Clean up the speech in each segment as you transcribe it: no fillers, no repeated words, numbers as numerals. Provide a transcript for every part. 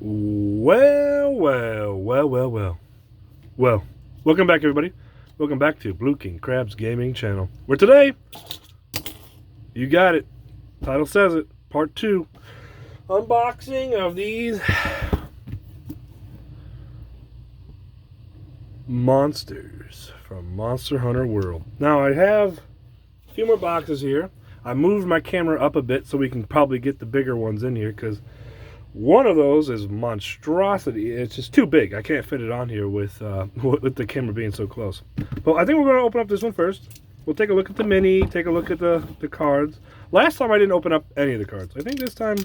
Well, welcome back, everybody. Welcome back to Blue King Crab's Gaming Channel, where today, you got it, title says it, part 2, unboxing of these monsters from Monster Hunter World. Now, I have a few more boxes here. I moved my camera up a bit so we can probably get the bigger ones in here, because one of those is monstrosity. It's just too big. I can't fit it on here with the camera being so close. But I think we're going to open up this one first. We'll take a look at the mini, take a look at the cards. Last time I didn't open up any of the cards. I think this time,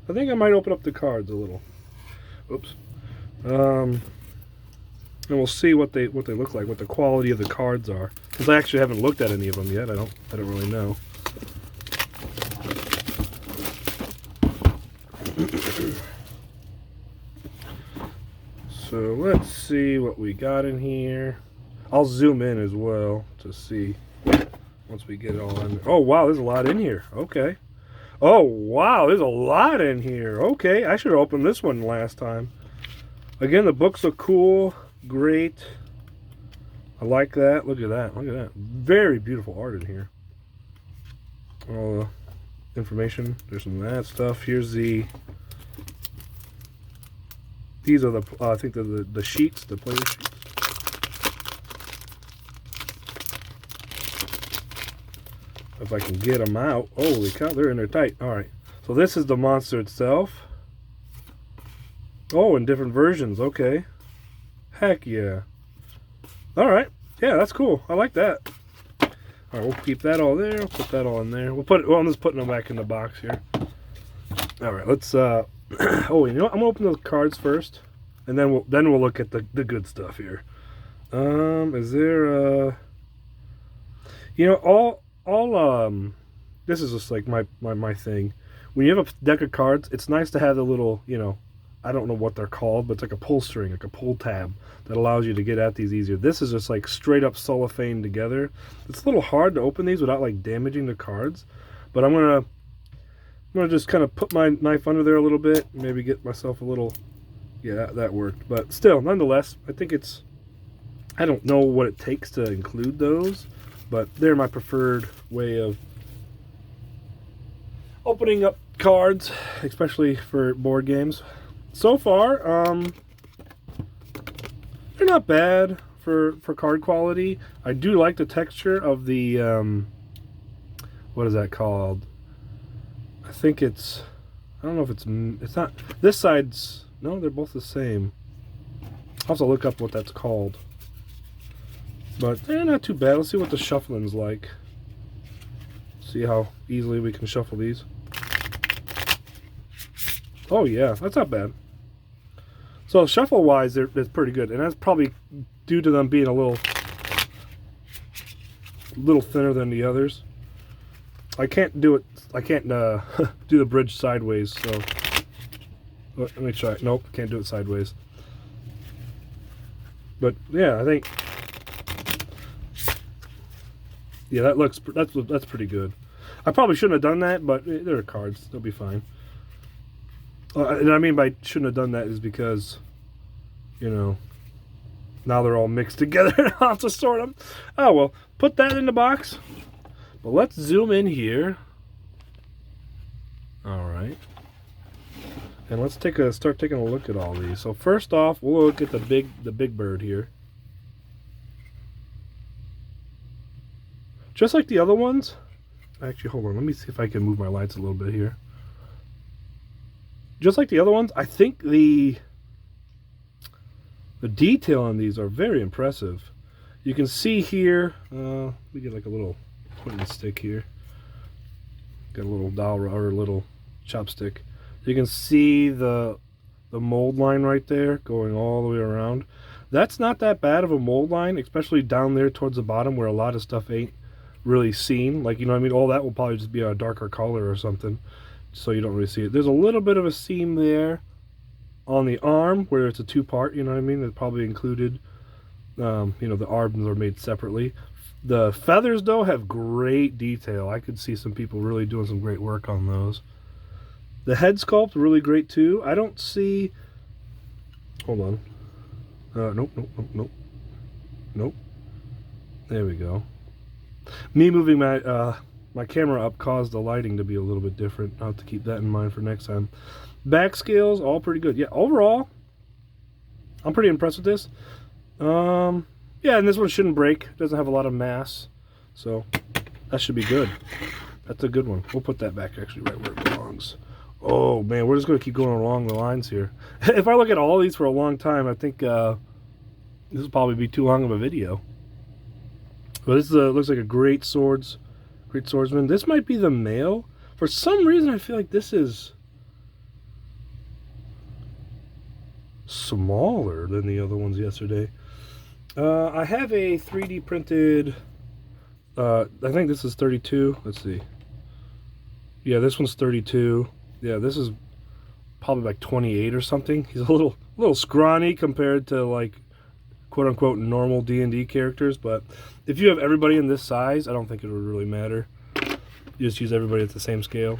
I might open up the cards a little. Oops. And we'll see what they look like, what the quality of the cards are. Because I actually haven't looked at any of them yet. I don't really know. So let's see what we got in here. I'll zoom in as well to see once we get it all in. Oh wow, there's a lot in here. Okay. Oh wow, there's a lot in here. Okay, I should have opened this one last time. Again, the books look cool. Great. I like that. Look at that. Look at that. Very beautiful art in here. All the information. There's some of that stuff. Here's the... These are the, I think they're the sheets, the player sheets. If I can get them out. Holy cow, they're in there tight. Alright, so this is the monster itself. Oh, in different versions, okay. Heck yeah. Alright, yeah, that's cool. I like that. Alright, we'll keep that all there. We'll put that all in there. Well, I'm just putting them back in the box here. Alright, let's, oh, you know what? I'm gonna open those cards first, and then we'll look at the good stuff here. Is there you know, this is just like my thing. When you have a deck of cards, it's nice to have the little, you know, I don't know what they're called, but it's like a pull string, like a pull tab that allows you to get at these easier. This is just like straight up cellophane together. It's a little hard to open these without like damaging the cards, but I'm gonna just kind of put my knife under there a little bit, maybe get myself a little, yeah, that worked. But still, nonetheless, I think it's, I don't know what it takes to include those, but they're my preferred way of opening up cards, especially for board games. So far, they're not bad for card quality. I do like the texture of the, what is that called? I think it's, I don't know if it's not, this side's, no, they're both the same. I'll have to look up what that's called. But they're not too bad. Let's see what the shuffling's like. See how easily we can shuffle these. Oh yeah, that's not bad. So shuffle-wise, they're pretty good. And that's probably due to them being a little thinner than the others. I can't do it. I can't do the bridge sideways. So let me try. Nope, can't do it sideways. But yeah, I think, yeah, that's pretty good. I probably shouldn't have done that, but they're cards. They'll be fine. And I mean by shouldn't have done that is because, you know, now they're all mixed together and I'll have to sort them. Oh well, put that in the box. But let's zoom in here. All right, and let's start taking a look at all these. So first off, we'll look at the big bird here. Just like the other ones. Actually, hold on. Let me see if I can move my lights a little bit here. Just like the other ones, I think the detail on these are very impressive. You can see here. Let me get like a little pointing stick here. Got a little dowel or a little chopstick. You can see the mold line right there going all the way around. That's not that bad of a mold line, especially down there towards the bottom where a lot of stuff ain't really seen. Like, you know what I mean? All that will probably just be a darker color or something, so you don't really see it. There's a little bit of a seam there on the arm where it's a two-part, you know what I mean? That's probably included. You know, the arms are made separately. The feathers, though, have great detail. I could see some people really doing some great work on those. The head sculpt, really great, too. I don't see Hold on. Nope, nope, nope, nope. Nope. There we go. Me moving my camera up caused the lighting to be a little bit different. I'll have to keep that in mind for next time. Back scales, all pretty good. Yeah, overall, I'm pretty impressed with this. Yeah, and this one shouldn't break. It doesn't have a lot of mass, so that should be good. That's a good one. We'll put that back actually right where it belongs. Oh man, we're just going to keep going along the lines here. If I look at all these for a long time, I think this will probably be too long of a video. But this looks like a great swordsman. This might be the male. For some reason, I feel like this is smaller than the other ones yesterday. I have a 3D printed, I think this is 32. Let's see. Yeah, this one's 32. Yeah, this is probably like 28 or something. He's a little scrawny compared to like quote unquote normal D&D characters, but if you have everybody in this size, I don't think it would really matter. You just use everybody at the same scale.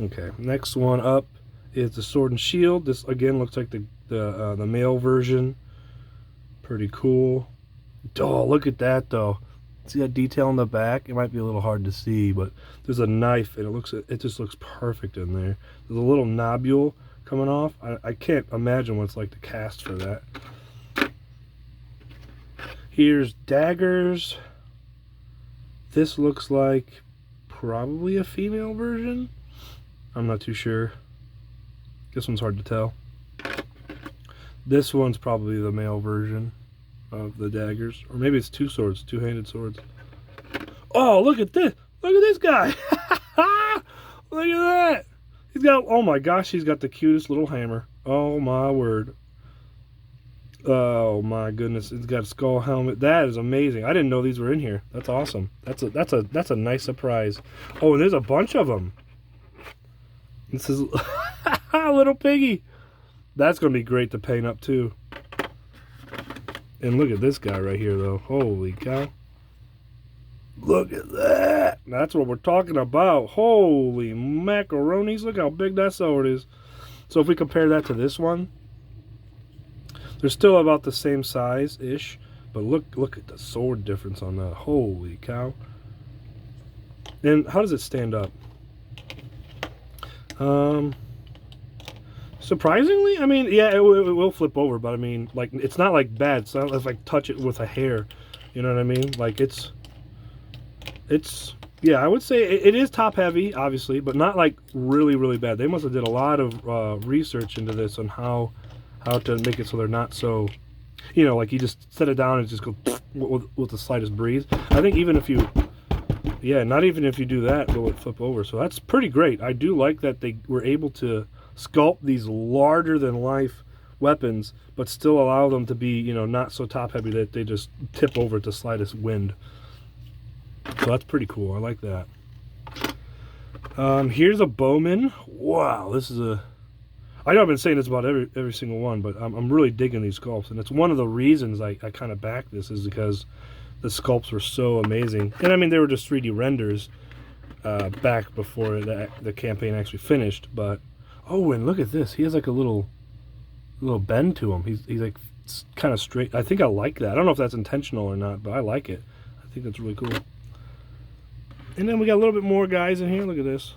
Okay, next one up is the sword and shield. This again looks like the male version. Pretty cool. Oh, look at that though. See that detail in the back? It might be a little hard to see, but there's a knife and it just looks perfect in there. There's a little nobule coming off. I can't imagine what it's like to cast for that. Here's daggers. This looks like probably a female version. I'm not too sure. This one's hard to tell. This one's probably the male version of the daggers. Or maybe it's two-handed swords. Oh, look at this. Look at this guy. Look at that. He's got, oh my gosh, he's got the cutest little hammer. Oh my word. Oh my goodness, it's got a skull helmet. That is amazing. I didn't know these were in here. That's awesome. That's a nice surprise. Oh, and there's a bunch of them. This is little piggy. That's gonna be great to paint up too. And look at this guy right here though. Holy cow. Look at that. That's what we're talking about. Holy macaronis. Look how big that sword is. So if we compare that to this one, they're still about the same size-ish, but look at the sword difference on that. Holy cow. And how does it stand up? Surprisingly, I mean, yeah, it will flip over, but I mean, like, it's not like bad. It's not like touch it with a hair. You know what I mean? Like, it's yeah, I would say it is top heavy, obviously, but not like really, really bad. They must have did a lot of research into this on how to make it so they're not so, you know, like you just set it down and just go with the slightest breeze. I think even if you, yeah, not even if you do that, will it flip over. So that's pretty great. I do like that they were able to sculpt these larger than life weapons, but still allow them to be, you know, not so top heavy that they just tip over at the slightest wind. So that's pretty cool. I like that. Here's a bowman. Wow, this is a, I know I've been saying this about every single one, but I'm really digging these sculpts, and it's one of the reasons I kind of backed this is because the sculpts were so amazing. And I mean, they were just 3D renders back before the campaign actually finished. But oh, and look at this. He has like a little bend to him. He's like kind of straight. I think I like that. I don't know if that's intentional or not, but I like it. I think that's really cool. And then we got a little bit more guys in here. Look at this.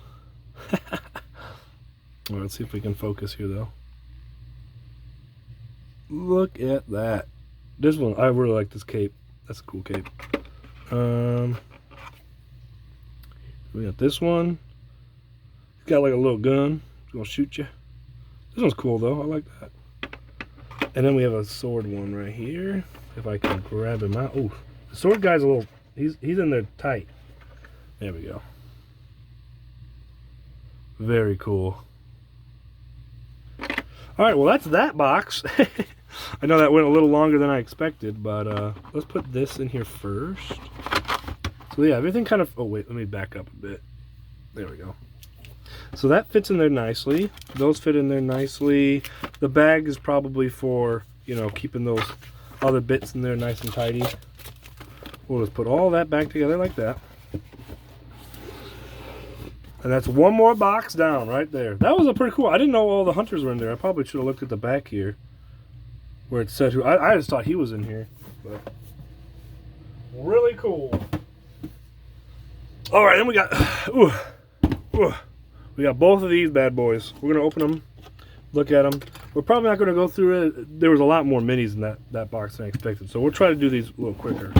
All right, let's see if we can focus here, though. Look at that. This one, I really like this cape. That's a cool cape. We got this one. It's got like a little gun. It's gonna shoot you. This one's cool, though. I like that. And then we have a sword one right here. If I can grab him out. Oh, the sword guy's a little, he's in there tight. There we go. Very cool. All right, well, that's that box. I know that went a little longer than I expected, but let's put this in here first. So yeah, everything kind of, oh wait, let me back up a bit. There we go. So that fits in there nicely. Those fit in there nicely. The bag is probably for, you know, keeping those other bits in there nice and tidy. We'll just put all that back together like that. And that's one more box down right there. That was a pretty cool. I didn't know all the hunters were in there. I probably should have looked at the back here where it said who. I just thought he was in here. But really cool. All right, then we got we got both of these bad boys. We're gonna open them, look at them. We're probably not gonna go through it. There was a lot more minis in that box than I expected, so we'll try to do these a little quicker.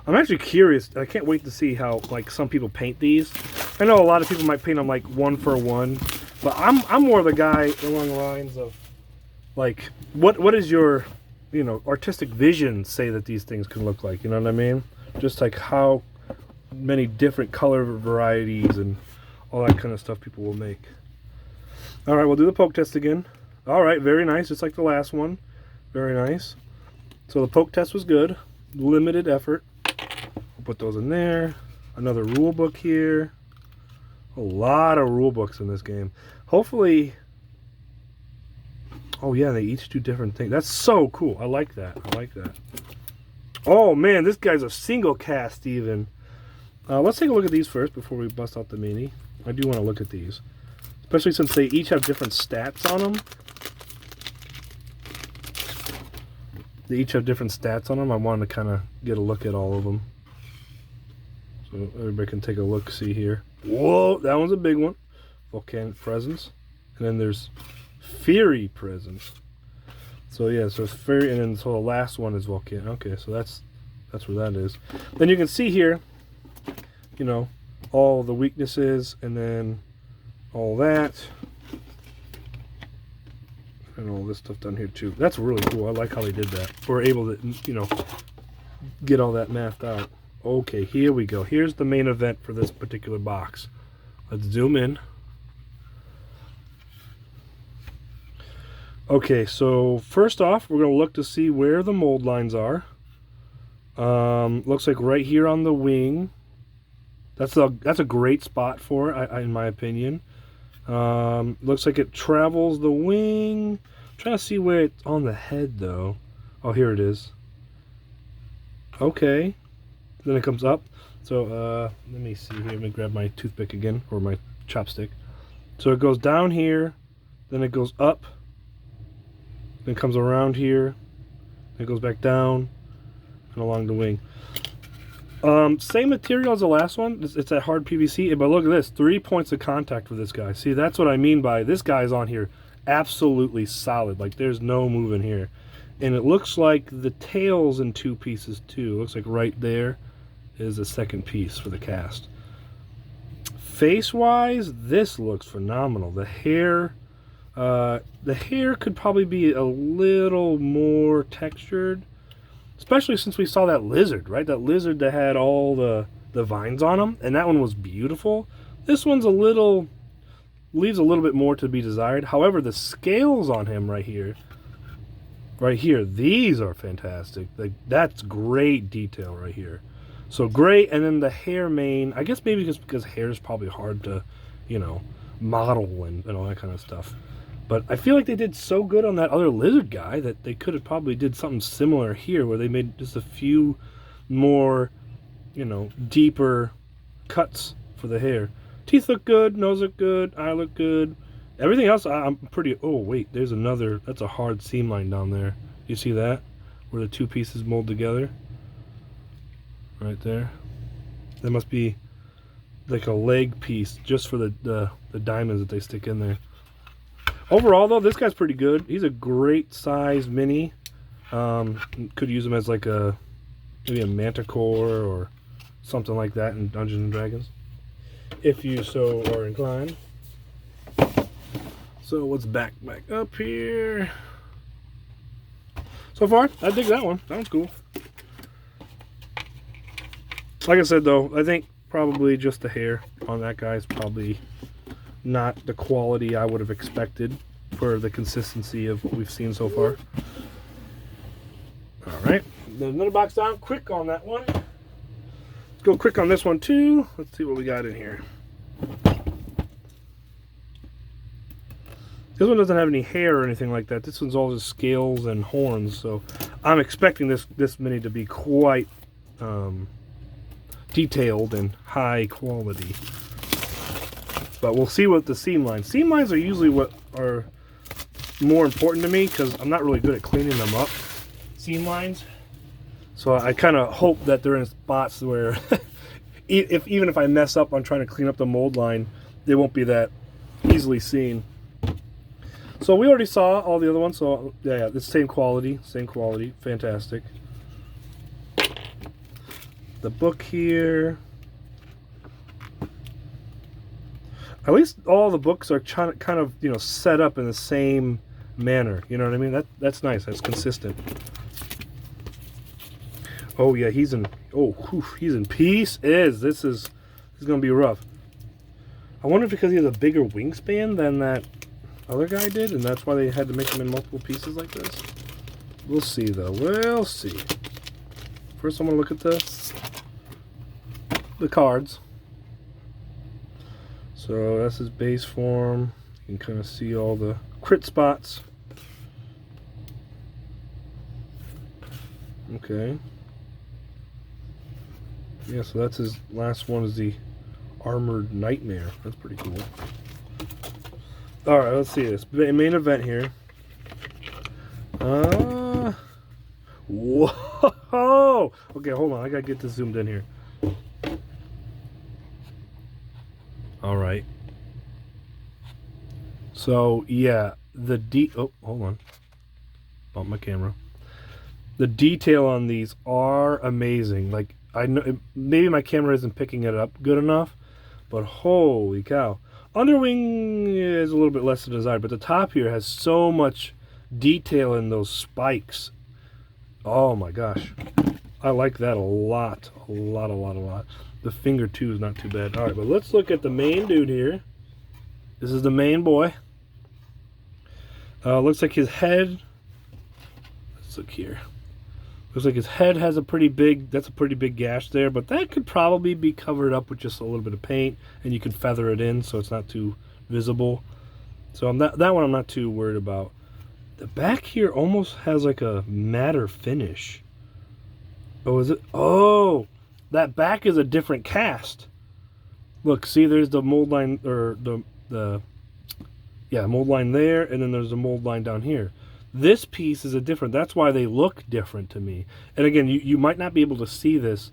I'm actually curious. I can't wait to see how like some people paint these. I know a lot of people might paint them like one for one, but I'm more the guy along the lines of like what is your artistic vision say that these things can look like? You know what I mean? Just like how many different color varieties and all that kind of stuff people will make. All right, we'll do the poke test again. All right, very nice, just like the last one. Very nice. So the poke test was good. Limited effort. We'll put those in there. Another rule book here. A lot of rule books in this game. Hopefully. Oh yeah, they each do different things. That's so cool. I like that. I like that. Oh man, this guy's a single cast even. Let's take a look at these first before we bust out the mini. I do want to look at these, especially since they each have different stats on them. They each have different stats on them. I wanted to kind of get a look at all of them, so everybody can take a look. See here. Whoa, that one's a big one. Volcanic presence, and then there's Fury presence. So yeah, so it's Fury, and then so the last one is volcanic. Okay, so that's where that is. Then you can see here, all the weaknesses, and then all that, and all this stuff down here too. That's really cool. I like how they did that. We're able to, get all that mathed out. Okay, here we go. Here's the main event for this particular box. Let's zoom in. Okay, so first off, we're going to look to see where the mold lines are. Looks like right here on the wing. That's a great spot for it, in my opinion. Looks like it travels the wing. I'm trying to see where it's on the head, though. Oh, here it is. Okay. Then it comes up. So, let me see here. Let me grab my toothpick again, or my chopstick. So it goes down here, then it goes up, then it comes around here, then it goes back down, and along the wing. Same material as the last one. It's that hard PVC, but look at this. 3 points of contact with this guy. See, that's what I mean by this guy's on here absolutely solid. Like, there's no moving here. And it looks like the tail's in 2 pieces too. It looks like right there is the second piece for the cast. Face-wise, this looks phenomenal. The hair could probably be a little more textured. Especially since we saw that lizard, right? That lizard that had all the vines on them, and that one was beautiful. This one's leaves a little bit more to be desired. However, the scales on him right here, these are fantastic. Like, that's great detail right here. So great, and then the hair mane, I guess maybe just because hair is probably hard to, model and all that kind of stuff. But I feel like they did so good on that other lizard guy that they could have probably did something similar here where they made just a few more, deeper cuts for the hair. Teeth look good, nose look good, eye look good. Everything else, I'm pretty... Oh, wait, there's another... That's a hard seam line down there. You see that? Where the 2 pieces mold together? Right there. That must be like a leg piece just for the diamonds that they stick in there. Overall, though, this guy's pretty good. He's a great size mini. Could use him as like maybe a manticore or something like that in Dungeons and Dragons, if you so are inclined. So let's back up here. So far, I dig that one. That one's cool. Like I said, though, I think probably just the hair on that guy is probably not the quality I would have expected for the consistency of what we've seen so far. Alright, there's another box down. Quick on that one. Let's go quick on this one too. Let's see what we got in here. This one doesn't have any hair or anything like that. This one's all just scales and horns, so I'm expecting this mini to be quite detailed and high quality. But we'll see what the seam lines. Seam lines are usually what are more important to me because I'm not really good at cleaning them up. Seam lines. So I kind of hope that they're in spots where even if I mess up on trying to clean up the mold line, they won't be that easily seen. So we already saw all the other ones, so yeah, it's same quality, fantastic. The book here. At least all the books are kind of, you know, set up in the same manner. You know what I mean? That's nice. That's consistent. Oh yeah, he's in pieces. This is gonna be rough. I wonder if because he has a bigger wingspan than that other guy did, and that's why they had to make him in multiple pieces like this. We'll see though. We'll see. First, I'm gonna look at the cards. So that's his base form. You can kind of see all the crit spots. Okay. Yeah, so that's his last one, is the Armored Nightmare. That's pretty cool. Alright, let's see this. Main event here. Whoa! Okay, hold on. I gotta get this zoomed in here. Alright. So, yeah. Oh, hold on. Bump my camera. The detail on these are amazing. Like, I know maybe my camera isn't picking it up good enough, but holy cow. Underwing is a little bit less than desired, but the top here has so much detail in those spikes. Oh my gosh. I like that a lot. A lot. The finger too is not too bad. Alright, but let's look at the main dude here. This is the main boy. Looks like his head. Let's look here. Looks like his head has a pretty big gash there, but that could probably be covered up with just a little bit of paint, and you can feather it in so it's not too visible. So that one I'm not too worried about. The back here almost has like a matter finish. Oh, is it? Oh, that back is a different cast. Look, see, there's the mold line, or the mold line there, and then there's a mold line down here. This piece is a different, that's why they look different to me. And again, you might not be able to see this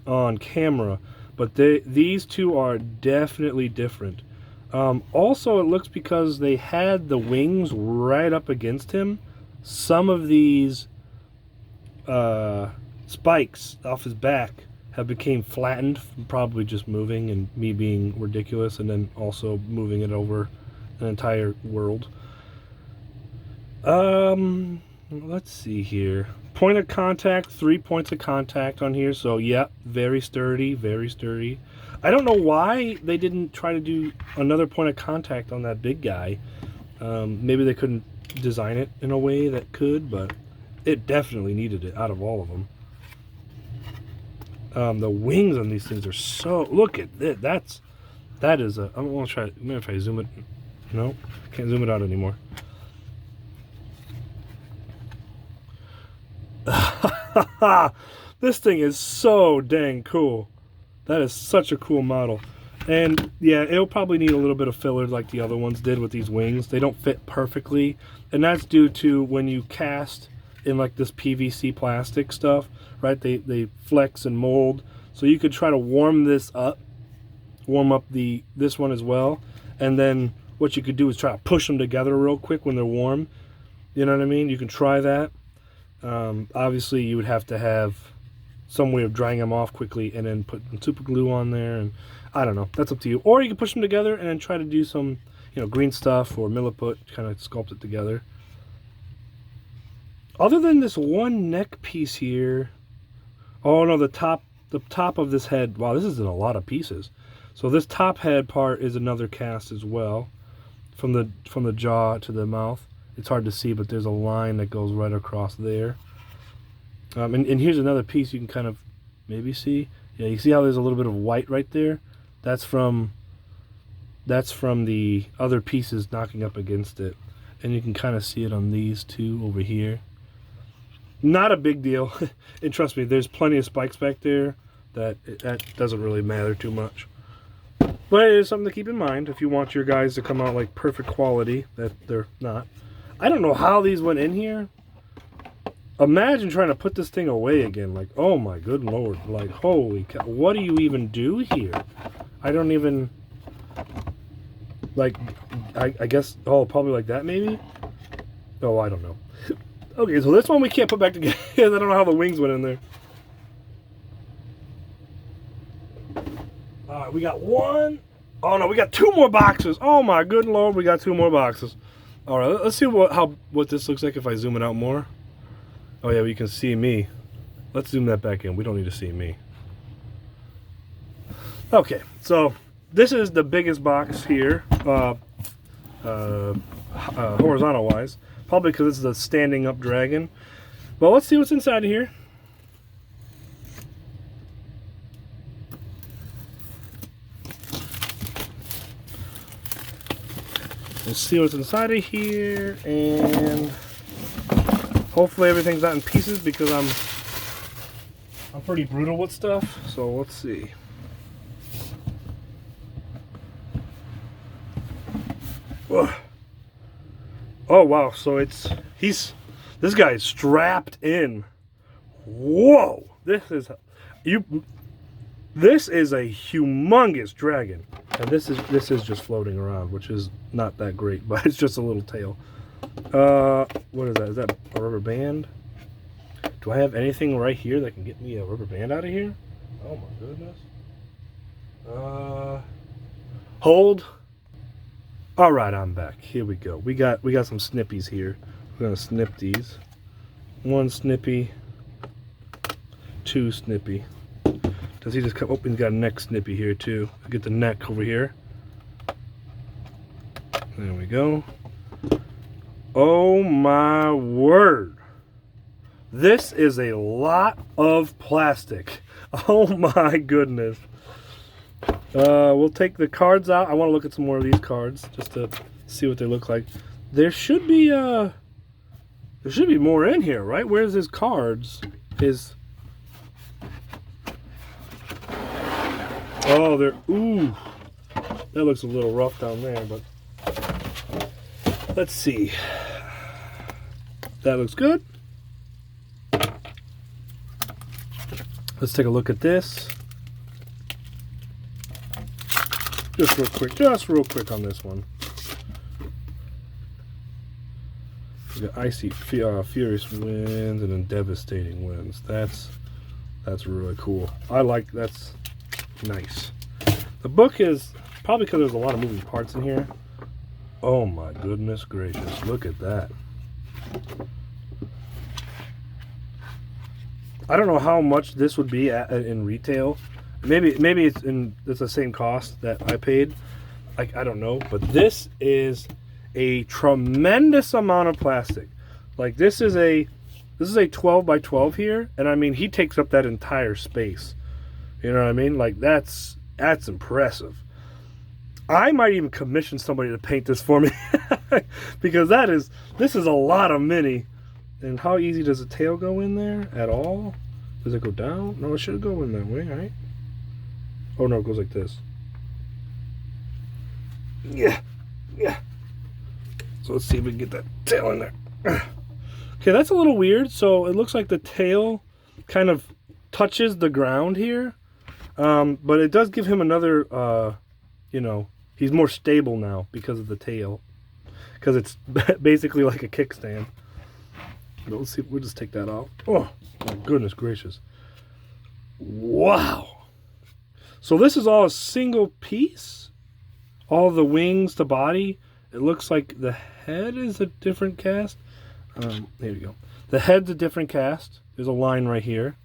on camera, but these two are definitely different. Also, it looks because they had the wings right up against him. Some of these spikes off his back have became flattened, probably just moving and me being ridiculous, and then also moving it over an entire world. Let's see here. Point of contact, 3 points of contact on here. So, yeah, very sturdy, very sturdy. I don't know why they didn't try to do another point of contact on that big guy. Maybe they couldn't design it in a way that could, but it definitely needed it out of all of them. The wings on these things are so... Look at it. That is a... I'm going to try... Maybe if I zoom it... No, can't zoom it out anymore. This thing is so dang cool. That is such a cool model. And yeah, it'll probably need a little bit of filler like the other ones did with these wings. They don't fit perfectly, and that's due to when you cast in like this PVC plastic stuff, right? They flex and mold. So you could try to warm up this one as well, and then what you could do is try to push them together real quick when they're warm. You know what I mean? You can try that. Obviously, you would have to have some way of drying them off quickly and then put super glue on there, and I don't know. That's up to you. Or you can push them together and then try to do some, green stuff or milliput, kind of sculpt it together. Other than this one neck piece here, oh no, the top of this head. Wow, this is in a lot of pieces. So this top head part is another cast as well, from the jaw to the mouth. It's hard to see, but there's a line that goes right across there. And here's another piece you can kind of maybe see. Yeah, you see how there's a little bit of white right there? That's from the other pieces knocking up against it. And you can kind of see it on these two over here. Not a big deal. And trust me, there's plenty of spikes back there. that doesn't really matter too much. But it is something to keep in mind if you want your guys to come out like perfect quality, that they're not. I don't know how these went in here. Imagine trying to put this thing away again. Like, oh my good lord. Like, holy cow. What do you even do here? I don't even... Like, I guess... Oh, probably like that maybe? Oh, I don't know. Okay, so this one we can't put back together. I don't know how the wings went in there. Alright, we got one. Oh no, we got 2 more boxes. Oh my good lord, we got 2 more boxes. Alright, let's see what this looks like if I zoom it out more. Oh yeah, well, you can see me. Let's zoom that back in. We don't need to see me. Okay, so this is the biggest box here, horizontal wise. Probably because it's the standing up dragon. But let's see what's inside of here. Let's see what's inside of here, and hopefully everything's not in pieces because I'm pretty brutal with stuff. So let's see. Ugh. Oh wow! So this guy is strapped in. Whoa! This is a humongous dragon. And this is just floating around, which is not that great, but it's just a little tail. What is that? Is that a rubber band? Do I have anything right here that can get me a rubber band out of here? Oh my goodness. Hold. All right, I'm back. Here we go. We got some snippies here. We're gonna snip these. 1 snippy, 2 snippy. Does he just come? Oh, he's got a neck snippy here too. Get the neck over here. There we go. Oh my word. This is a lot of plastic. Oh my goodness. We'll take the cards out. I want to look at some more of these cards just to see what they look like. There should be more in here, right? Where's his cards? Oh, ooh, that looks a little rough down there, but let's see. That looks good. Let's take a look at this. Just real quick on this one. We got icy, furious winds and then devastating winds. That's really cool. That's nice. The book is probably because there's a lot of moving parts in here. Oh my goodness gracious! Look at that. I don't know how much this would be in retail. Maybe it's the same cost that I paid. I don't know, but this is a tremendous amount of plastic. Like this is a 12 by 12 here, and I mean he takes up that entire space. You know what I mean? Like that's impressive. I might even commission somebody to paint this for me because this is a lot of mini. And how easy does the tail go in there at all? Does it go down? No, it should go in that way, right? Oh no, it goes like this. Yeah. So let's see if we can get that tail in there. Okay, that's a little weird. So it looks like the tail kind of touches the ground here. But it does give him another, he's more stable now because of the tail. Because it's basically like a kickstand. But let's see, we'll just take that off. Oh, my goodness gracious. Wow. So this is all a single piece? All the wings, the body. It looks like the head is a different cast. Here we go. The head's a different cast. There's a line right here.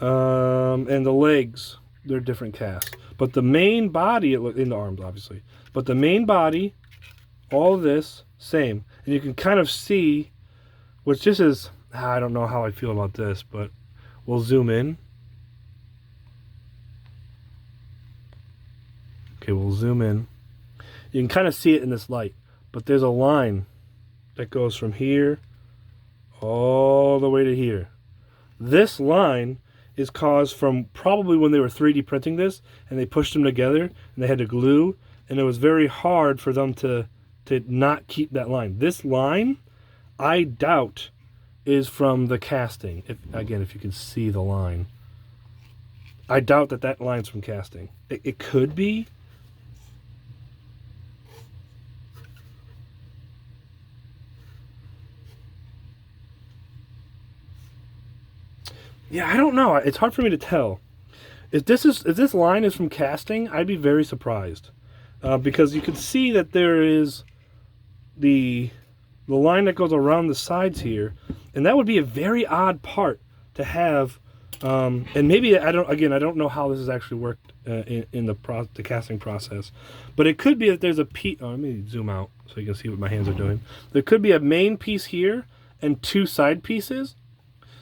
And the legs, they're different casts. But the main body, in the arms obviously. But the main body, all of this, same. And you can kind of see, which this is, I don't know how I feel about this, but we'll zoom in. Okay, we'll zoom in. You can kind of see it in this light, but there's a line that goes from here all the way to here. This line is caused from probably when they were 3D printing this and they pushed them together and they had to glue, and it was very hard for them to not keep that line. This line, I doubt, is from the casting. If you can see the line. I doubt that line's from casting. It could be. Yeah, I don't know. It's hard for me to tell. If this line is from casting, I'd be very surprised, because you can see that there is the line that goes around the sides here, and that would be a very odd part to have. And maybe I don't know how this has actually worked in the casting process, but it could be that there's a piece. Oh, let me zoom out so you can see what my hands are doing. There could be a main piece here and two side pieces.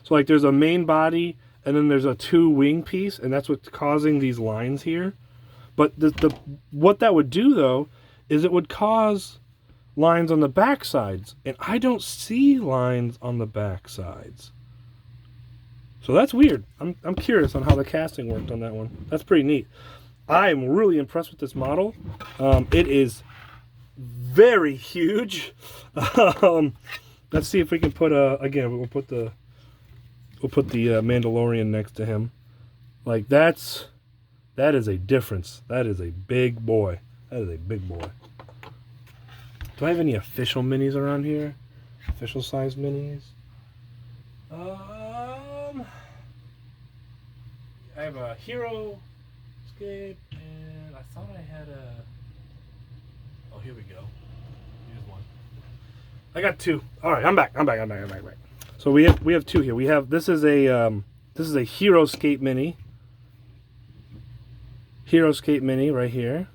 So like there's a main body and then there's a two wing piece, and that's what's causing these lines here. But what that would do though is it would cause lines on the back sides, and I don't see lines on the back sides. So that's weird. I'm curious on how the casting worked on that one. That's pretty neat. I am really impressed with this model. It is very huge. Let's see if we can put again. We'll put the Mandalorian next to him. Like that is a difference. That is a big boy. That is a big boy. Do I have any official minis around here? Official size minis? I have a Hero Escape, and I thought I had a. Oh, here we go. Here's one. I got two. All right, I'm back. So we have two here. We have this is a Hero Escape mini. Hero Escape mini right here,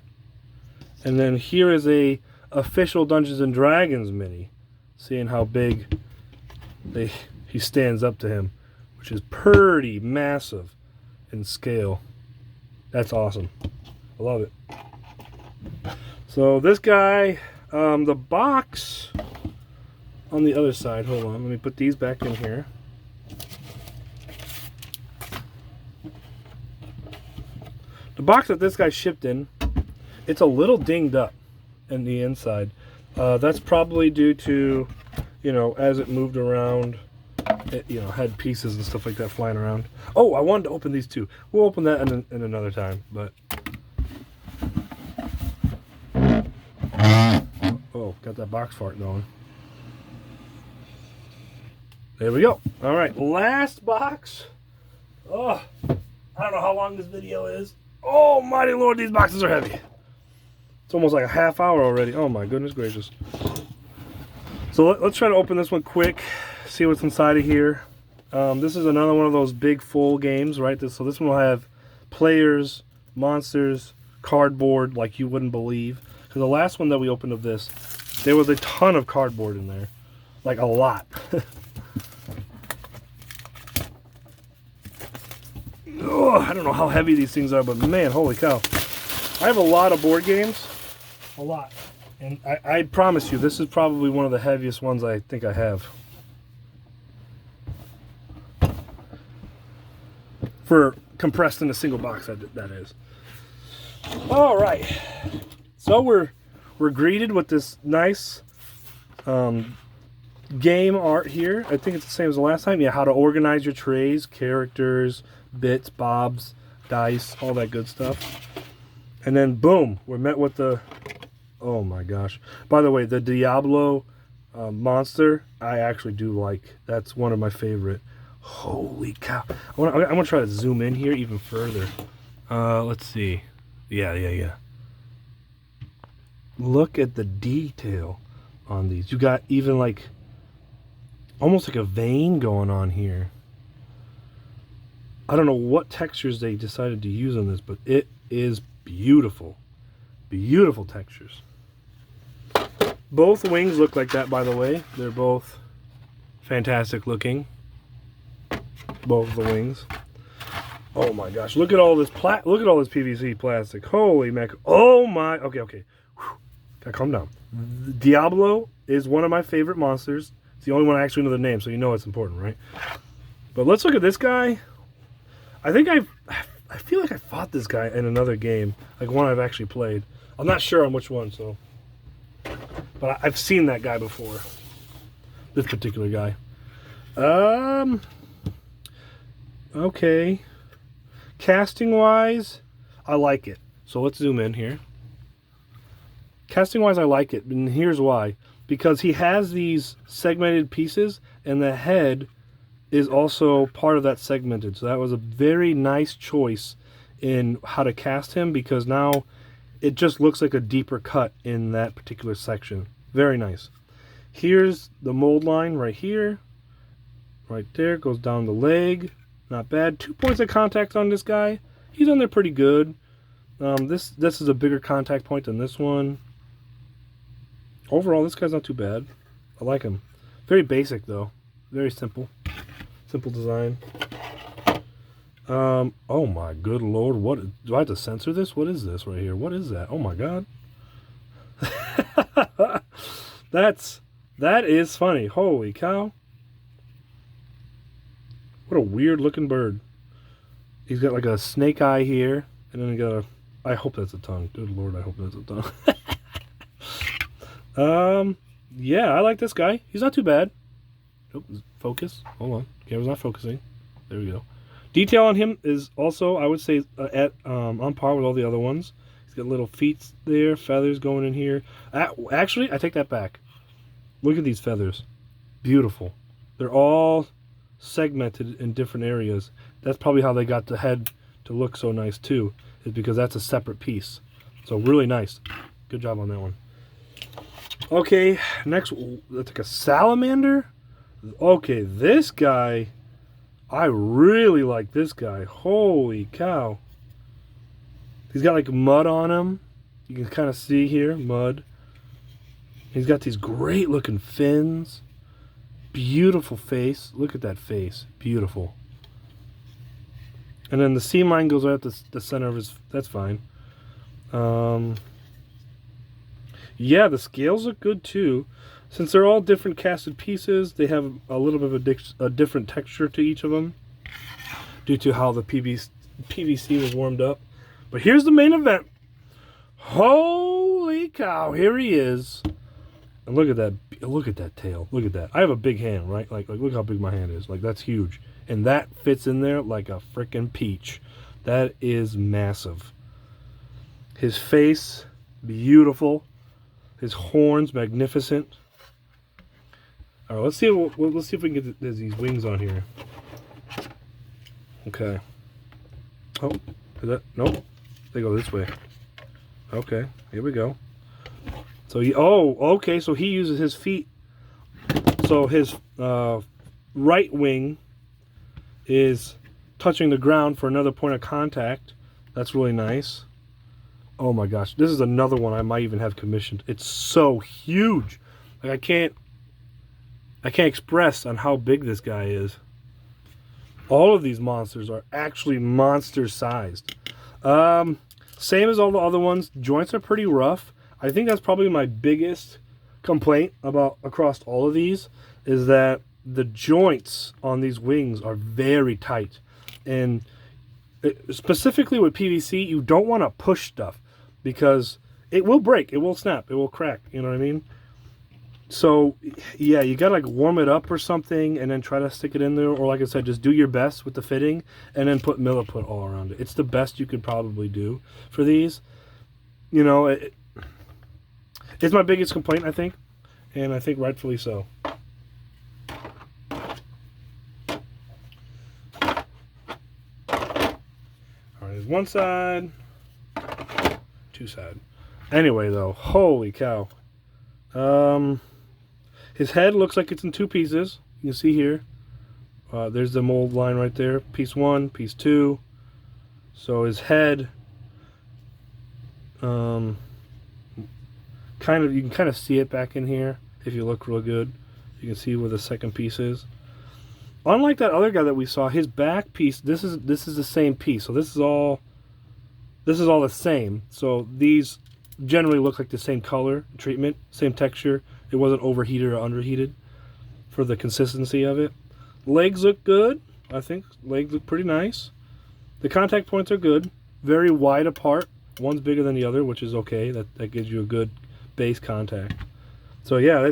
and then here is a official Dungeons and Dragons mini. Seeing how big he stands up to him, which is pretty massive in scale. That's awesome. I love it. So this guy, the box on the other side, hold on, let me put these back in here. The box that this guy shipped in, it's a little dinged up in the inside. That's probably due to, as it moved around, it, had pieces and stuff like that flying around. Oh, I wanted to open these two. We'll open that in another time, but. Oh, got that box fart going. There we go. All right, last box. Oh, I don't know how long this video is. Oh, mighty Lord, these boxes are heavy. It's almost like a half hour already. Oh my goodness gracious. So let's try to open this one quick. See what's inside of here. This is another one of those big full games, right? So this one will have players, monsters, cardboard like you wouldn't believe. Because the last one that we opened of this, there was a ton of cardboard in there. Like a lot. Oh, I don't know how heavy these things are, but man, holy cow. I have a lot of board games. A lot. And I promise you, this is probably one of the heaviest ones I think I have. For compressed in a single box, that is. All right. So we're greeted with this nice game art here. I think it's the same as the last time. Yeah, how to organize your trays, characters, bits, bobs, dice, all that good stuff. And then boom, we're met with the, oh my gosh. By the way, the Diablo monster, I actually do like. That's one of my favorite. Holy cow. I'm gonna try to zoom in here even further. Let's see. Yeah. Look at the detail on these. You got even like, almost like a vein going on here. I don't know what textures they decided to use on this, but it is beautiful. Beautiful textures. Both wings look like that, by the way. They're both fantastic looking. Both of the wings. Oh my gosh! Look at all this look at all this PVC plastic. Holy mac! Oh my! Okay. Whew. Gotta calm down. Diablo is one of my favorite monsters. It's the only one I actually know the name, so you know it's important, right? But let's look at this guy. I think I feel like I fought this guy in another game, like one I've actually played. I'm not sure on which one, so. But I've seen that guy before. This particular guy. Okay. Casting wise, I like it. So let's zoom in here. Casting wise, I like it, and here's why. Because he has these segmented pieces, and the head is also part of that segmented. So that was a very nice choice in how to cast him, because now it just looks like a deeper cut in that particular section. Very nice. Here's the mold line right here. Right there, goes down the leg. Not bad. 2 points of contact on this guy. He's on there pretty good. This is a bigger contact point than this one. Overall, this guy's not too bad. I like him. Very basic though. Very simple. Simple design. Oh my good lord, what do I have to censor this? What is this right here? What is that? Oh my god. That is funny. Holy cow. What a weird looking bird. He's got like a snake eye here, and then he got a, I hope that's a tongue. Good lord, I hope that's a tongue. Yeah, I like this guy. He's not too bad. Oh, focus. Hold on. Camera's not focusing. There we go. Detail on him is also, I would say, on par with all the other ones. He's got little feet there, feathers going in here. Actually, I take that back. Look at these feathers. Beautiful. They're all segmented in different areas. That's probably how they got the head to look so nice too, is because that's a separate piece. So really nice. Good job on that one. Okay, next, that's like a salamander. Okay, this guy, I really like this guy. Holy cow. He's got like mud on him. You can kind of see here, mud. He's got these great looking fins. Beautiful face. Look at that face. Beautiful. And then the seam line goes right at the center of his, that's fine. Yeah, the scales look good too. Since they're all different casted pieces, they have a little bit of a different texture to each of them due to how the PVC was warmed up. But here's the main event. Holy cow, here he is. And look at that tail. Look at that. I have a big hand, right? Like look how big my hand is. Like, that's huge. And that fits in there like a freaking peach. That is massive. His face, beautiful. His horns, magnificent. All right, let's see if we can get these wings on here. Okay. Oh, is that, nope. They go this way. Okay, here we go. So okay, so he uses his feet. So his right wing is touching the ground for another point of contact. That's really nice. Oh my gosh, this is another one I might even have commissioned. It's so huge. Like, I can't express on how big this guy is. All of these monsters are actually monster sized. Same as all the other ones. Joints are pretty rough. I think that's probably my biggest complaint about across all of these, is that the joints on these wings are very tight. And specifically with PVC, you don't want to push stuff because it will break, it will snap, it will crack, you know what I mean? So yeah, you gotta like warm it up or something and then try to stick it in there, or like I said, just do your best with the fitting and then put milliput all around it. It's the best you could probably do for these. You know, it's my biggest complaint, I think, and I think rightfully so. Alright, there's one side, two side. Anyway though, holy cow. His head looks like it's in two pieces. You can see here. There's the mold line right there. Piece one, piece two. So his head, you can kind of see it back in here if you look real good. You can see where the second piece is. Unlike that other guy that we saw, his back piece, this is the same piece. So this is all the same. So these generally look like the same color treatment, same texture. It wasn't overheated or underheated for the consistency of it. Legs look good. I think legs look pretty nice. The contact points are good. Very wide apart. One's bigger than the other, which is okay. That gives you a good base contact. So yeah,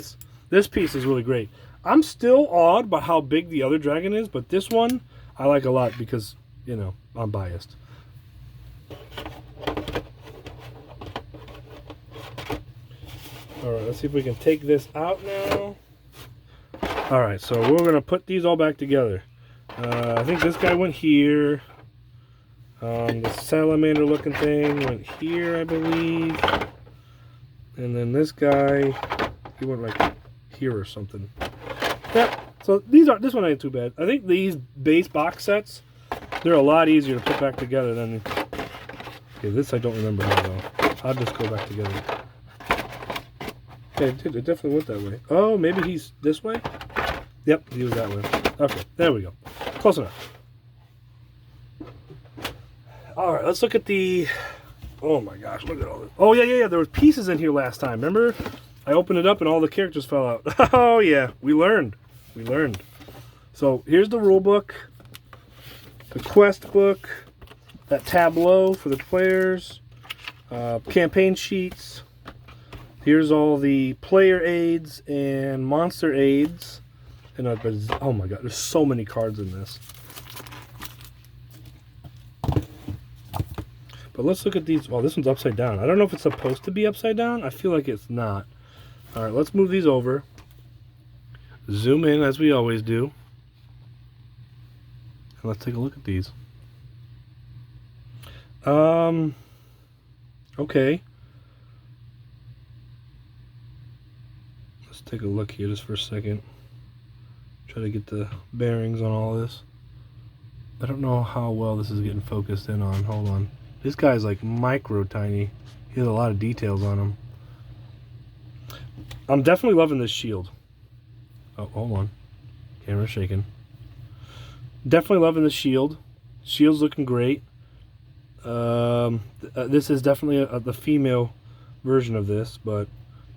this piece is really great. I'm still awed by how big the other dragon is, but this one I like a lot because, you know, I'm biased. Alright, let's see if we can take this out now. Alright, so we're going to put these all back together. I think this guy went here. The salamander looking thing went here, I believe. And then this guy, he went like here or something. Yeah, so this one ain't too bad. I think these base box sets, they're a lot easier to put back together than... Okay, this I don't remember how though. I'll just go back together. Okay, it definitely went that way. Oh, maybe he's this way? Yep, he was that way. Okay, there we go. Close enough. Alright, let's look at the... Oh my gosh, look at all this. Oh yeah, there was pieces in here last time. Remember? I opened it up and all the characters fell out. Oh yeah, we learned. We learned. So here's the rule book, the quest book, that tableau for the players, campaign sheets. Here's all the player aids and monster aids. And oh my god, there's so many cards in this. But let's look at these. Oh, this one's upside down. I don't know if it's supposed to be upside down. I feel like it's not. All right, let's move these over. Zoom in as we always do. And let's take a look at these. Okay. Let's take a look here just for a second. Try to get the bearings on all this. I don't know how well this is getting focused in on. Hold on. This guy's like micro tiny. He has a lot of details on him. I'm definitely loving this shield. Oh, hold on. Camera's shaking. Definitely loving the shield. Shield's looking great. This is definitely the female version of this, but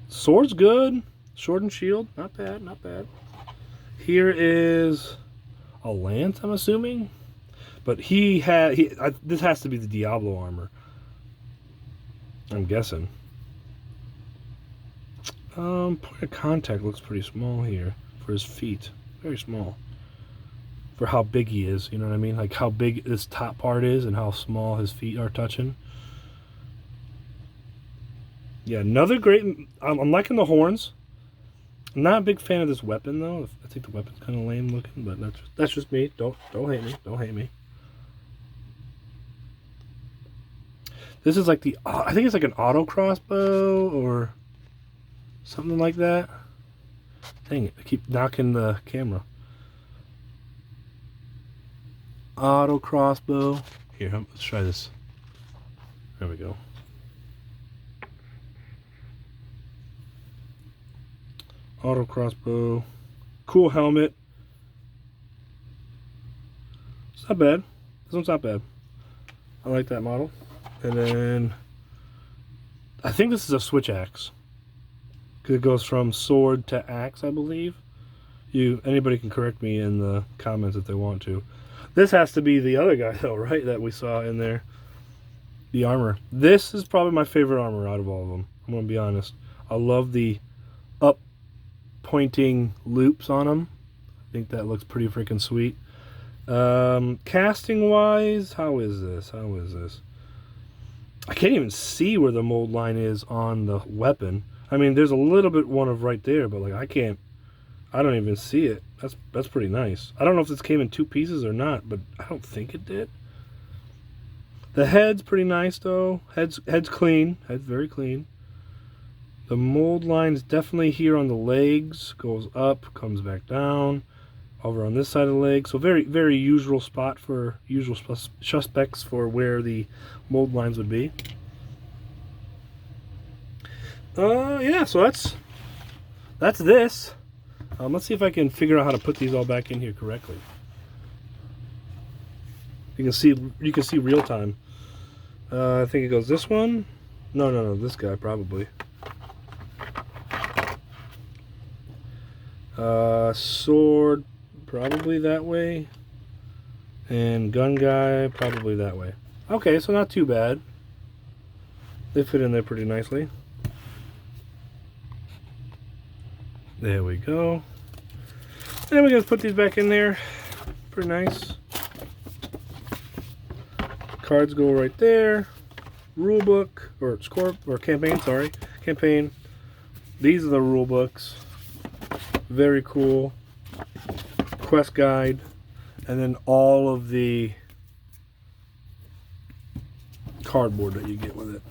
sword's good. Sword and shield, not bad, not bad. Here is a lance, I'm assuming. But this has to be the Diablo armor. I'm guessing. Point of contact looks pretty small here for his feet. Very small. For how big he is, you know what I mean? Like how big this top part is and how small his feet are touching. Yeah, another great... I'm liking the horns. I'm not a big fan of this weapon though. I think the weapon's kind of lame looking, but that's just me. Don't hate me. Don't hate me. This is like the... I think it's like an auto crossbow or something like that. Dang it, I keep knocking the camera. Auto crossbow. Here, let's try this. There we go. Auto crossbow. Cool helmet. It's not bad. This one's not bad. I like that model. And then I think this is a switch axe. Because it goes from sword to axe, I believe. Anybody can correct me in the comments if they want to. This has to be the other guy though, right? That we saw in there. The armor. This is probably my favorite armor out of all of them. I'm going to be honest. I love the up pointing loops on them. I think that looks pretty freaking sweet. Casting wise, how is this? I can't even see where the mold line is on the weapon. I mean, there's a little bit one of right there, but like I don't even see it. That's pretty nice. I don't know if this came in two pieces or not, but I don't think it did. The head's pretty nice though. Head's clean. Head's very clean. The mold line's definitely here on the legs. Goes up, comes back down. Over on this side of the leg. So very, very usual spot for usual suspects for where the mold lines would be. Yeah, so that's this. Let's see if I can figure out how to put these all back in here correctly. You can see real time. I think it goes this one. No, this guy probably. Sword probably that way. And gun guy, probably that way. Okay, so not too bad. They fit in there pretty nicely. There we go. And then we're going to put these back in there. Pretty nice. Cards go right there. Rule book, or score, or campaign, sorry. Campaign. These are the rule books. Very cool. Quest guide. And then all of the cardboard that you get with it.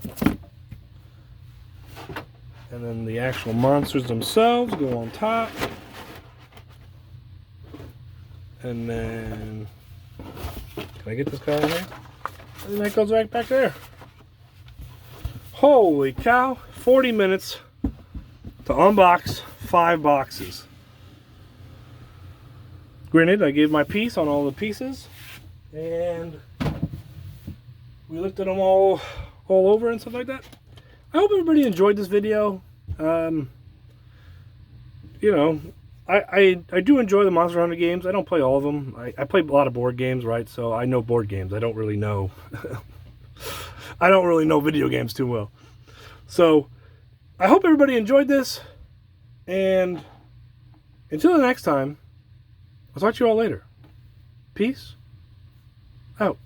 And then the actual monsters themselves go on top. And then, can I get this guy in there? And that goes right back there. Holy cow, 40 minutes to unbox 5 boxes. Granted, I gave my piece on all the pieces, and we looked at them all over and stuff like that. I hope everybody enjoyed this video. You know, I do enjoy the Monster Hunter games. I don't play all of them. I play a lot of board games, right? So I know board games. I don't really know. I don't really know video games too well. So I hope everybody enjoyed this. And until the next time, I'll talk to you all later. Peace out.